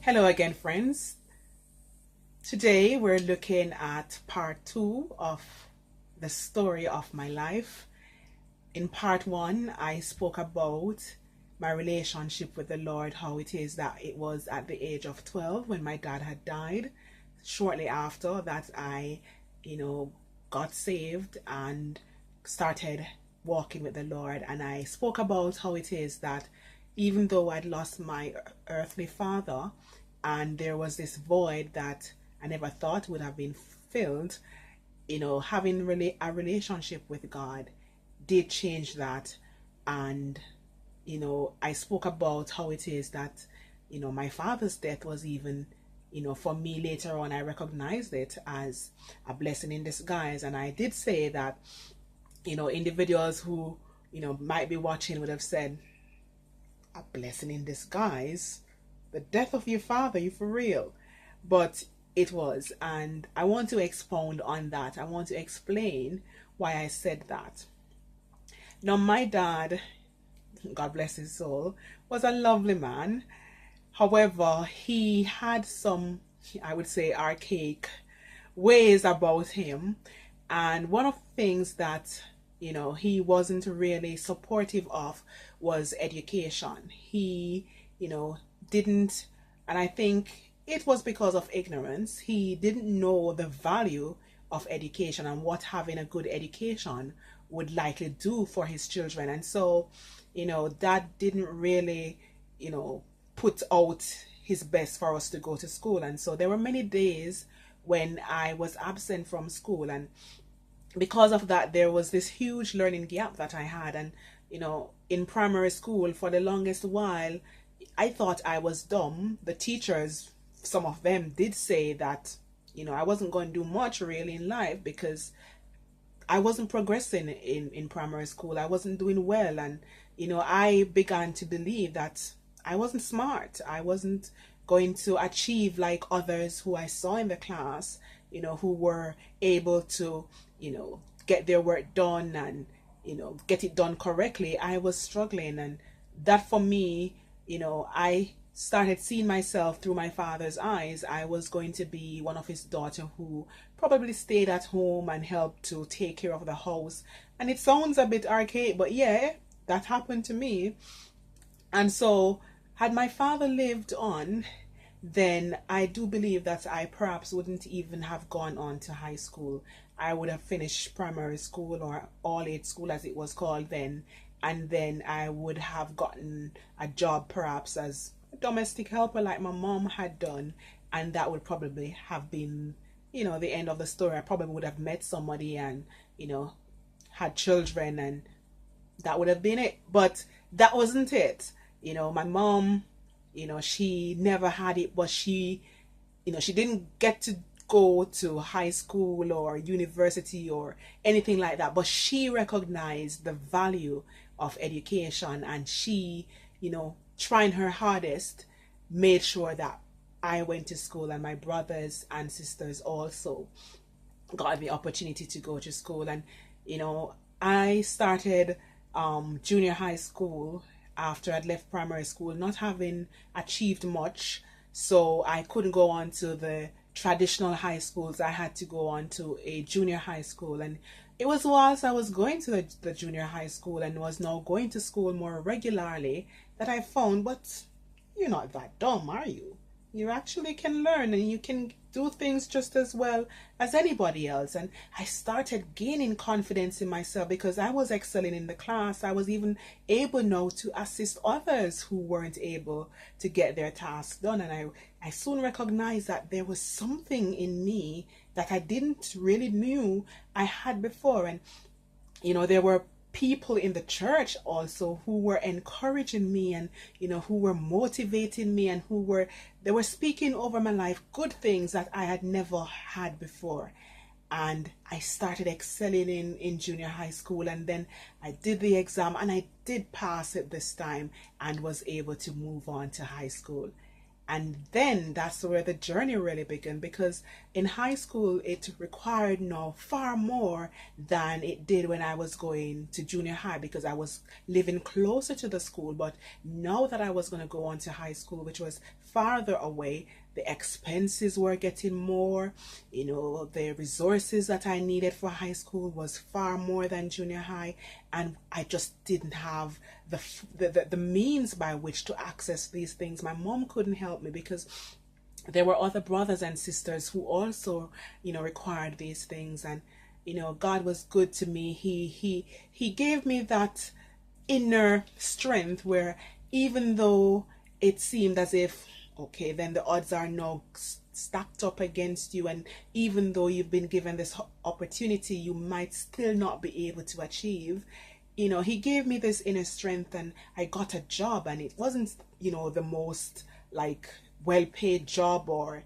Hello again, friends. Today we're looking at part 2 of the story of my life. In part 1, I spoke about my relationship with the Lord, how it is that it was at the age of 12 when my dad had died. Shortly after that, I, got saved and started walking with the Lord. And I spoke about how it is that even though I'd lost my earthly father, and there was this void that I never thought would have been filled, having really a relationship with God did change that. And I spoke about how it is that my father's death was even, for me later on, I recognized it as a blessing in disguise. And I did say that individuals who might be watching would have said, a blessing in disguise, the death of your father, you for real? But it was, and I want to expound on that. I want to explain why I said that. Now, my dad, God bless his soul, was a lovely man. However, he had some, I would say, archaic ways about him. And one of the things that he wasn't really supportive of was education. He didn't, and I think it was because of ignorance. He didn't know the value of education and what having a good education would likely do for his children. And so that didn't really put out his best for us to go to school. And so there were many days when I was absent from school, and because of that, there was this huge learning gap that I had. And in primary school, for the longest while, I thought I was dumb. The teachers, some of them did say that I wasn't going to do much really in life because I wasn't progressing in primary school. I wasn't doing well. And I began to believe that I wasn't smart. I wasn't going to achieve like others who I saw in the class, who were able to get their work done and get it done correctly. I was struggling. And that for me, I started seeing myself through my father's eyes. I was going to be one of his daughter who probably stayed at home and helped to take care of the house. And it sounds a bit archaic, but yeah, that happened to me. And so had my father lived on, then I do believe that I perhaps wouldn't even have gone on to high school. I would have finished primary school, or all age school as it was called then, and then I would have gotten a job perhaps as a domestic helper like my mom had done, and that would probably have been the end of the story. I probably would have met somebody and had children, and that would have been it. But that wasn't it. My mom, she never had it, but she didn't get to go to high school or university or anything like that, but she recognized the value of education, and she trying her hardest made sure that I went to school, and my brothers and sisters also got the opportunity to go to school. And I started junior high school after I'd left primary school, not having achieved much, so I couldn't go on to the traditional high schools. I had to go on to a junior high school, and it was whilst I was going to the junior high school and was now going to school more regularly that I found, but you're not that dumb, are you? You actually can learn and you can do things just as well as anybody else. And I started gaining confidence in myself because I was excelling in the class. I was even able now to assist others who weren't able to get their tasks done. And I soon recognized that there was something in me that I didn't really knew I had before. And there were people in the church also who were encouraging me, and who were motivating me, and they were speaking over my life good things that I had never had before. And I started excelling in junior high school, and then I did the exam and I did pass it this time and was able to move on to high school. And then that's where the journey really began, because in high school it required now far more than it did when I was going to junior high, because I was living closer to the school. But now that I was going to go on to high school, which was farther away, the expenses were getting more. The resources that I needed for high school was far more than junior high, and I just didn't have the means by which to access these things. My mom couldn't help me because there were other brothers and sisters who also required these things. And God was good to me. He gave me that inner strength where, even though it seemed as if, okay, then the odds are now stacked up against you, and even though you've been given this opportunity, you might still not be able to achieve. He gave me this inner strength, and I got a job, and it wasn't the most like well paid job, or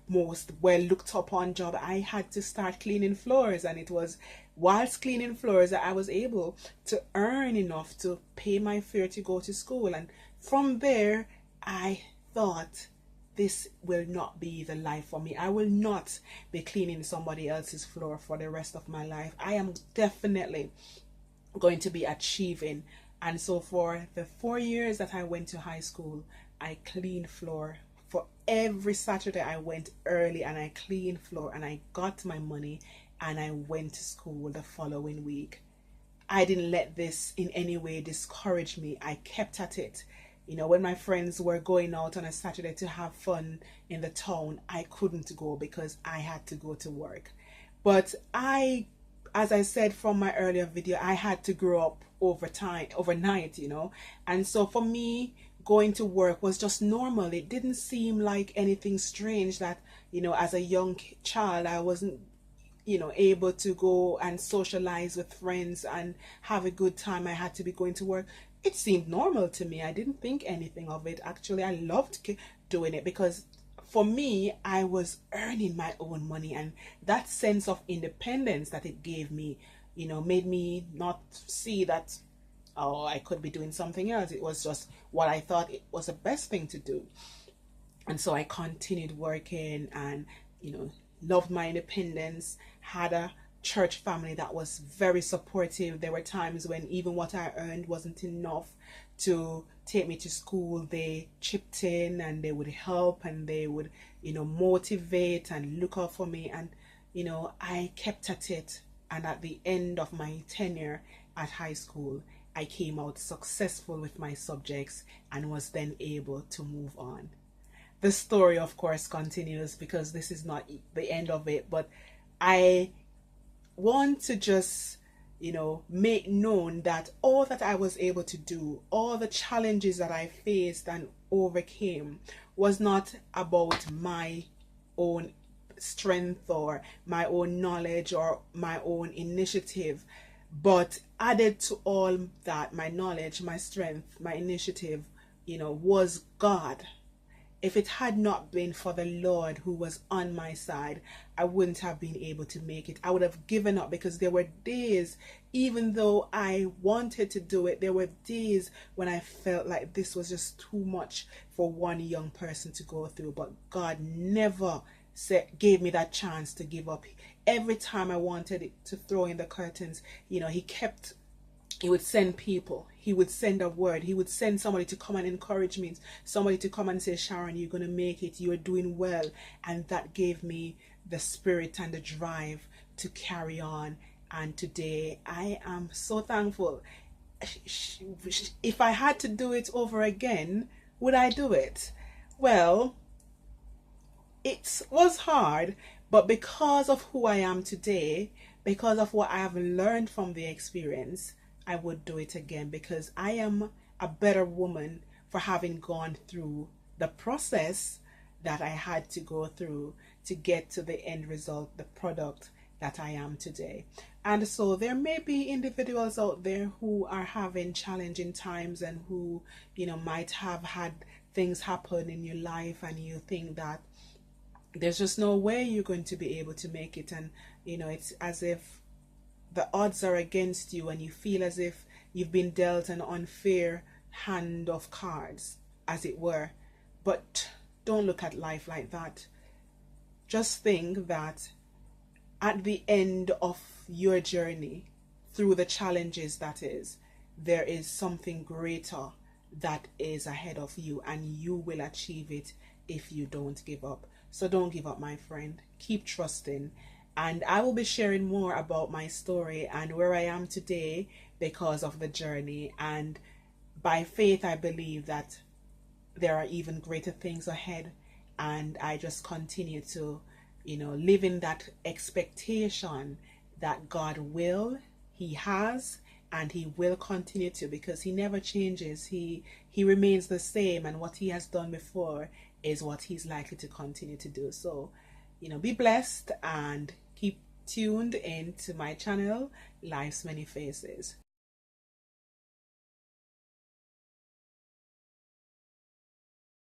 most well looked upon job. I had to start cleaning floors, and it was whilst cleaning floors that I was able to earn enough to pay my fare to go to school. And from there I thought, this will not be the life for me. I will not be cleaning somebody else's floor for the rest of my life. I am definitely going to be achieving. And so for the 4 years that I went to high school, I cleaned floor. For every Saturday I went early and I cleaned floor, and I got my money and I went to school the following week. I didn't let this in any way discourage me. I kept at it. When my friends were going out on a Saturday to have fun in the town, I couldn't go because I had to go to work. But as I said from my earlier video, I had to grow up overnight, and so for me, going to work was just normal. It didn't seem like anything strange that, as a young child, I wasn't, able to go and socialize with friends and have a good time. I had to be going to work. It seemed normal to me. I didn't think anything of it. Actually, I loved doing it, because for me, I was earning my own money, and that sense of independence that it gave me, made me not see that, oh, I could be doing something else. It was just what I thought it was the best thing to do. And so I continued working, and, loved my independence, had a church family that was very supportive. There were times when even what I earned wasn't enough to take me to school. They chipped in, and they would help, and they would motivate and look out for me. And I kept at it, and at the end of my tenure at high school, I came out successful with my subjects and was then able to move on. The story, of course, continues, because this is not the end of it, but I want to just make known that all that I was able to do, all the challenges that I faced and overcame, was not about my own strength or my own knowledge or my own initiative, but added to all that, my knowledge, my strength, my initiative, was God. If it had not been for the Lord who was on my side, I wouldn't have been able to make it. I would have given up, because there were days, even though I wanted to do it, there were days when I felt like this was just too much for one young person to go through. But God never gave me that chance to give up. Every time I wanted it to throw in the curtains, he would send people. He would send a word. He would send somebody to come and encourage me. Somebody to come and say, Sharon, you're going to make it. You're doing well. And that gave me the spirit and the drive to carry on. And today I am so thankful. If I had to do it over again, would I do it? Well, it was hard, but because of who I am today, because of what I have learned from the experience, I would do it again, because I am a better woman for having gone through the process that I had to go through to get to the end result, the product that I am today. And so there may be individuals out there who are having challenging times, and who, might have had things happen in your life, and you think that there's just no way you're going to be able to make it. And, it's as if the odds are against you, and you feel as if you've been dealt an unfair hand of cards, as it were. But don't look at life like that. Just think that at the end of your journey, through the challenges that is, there is something greater that is ahead of you, and you will achieve it if you don't give up. So don't give up, my friend. Keep trusting. And I will be sharing more about my story and where I am today because of the journey. And by faith, I believe that there are even greater things ahead. And I just continue to, live in that expectation that God will, He has, and He will continue to, because He never changes. He remains the same, and what He has done before is what He's likely to continue to do. So, be blessed and keep tuned into my channel, Life's Many Faces.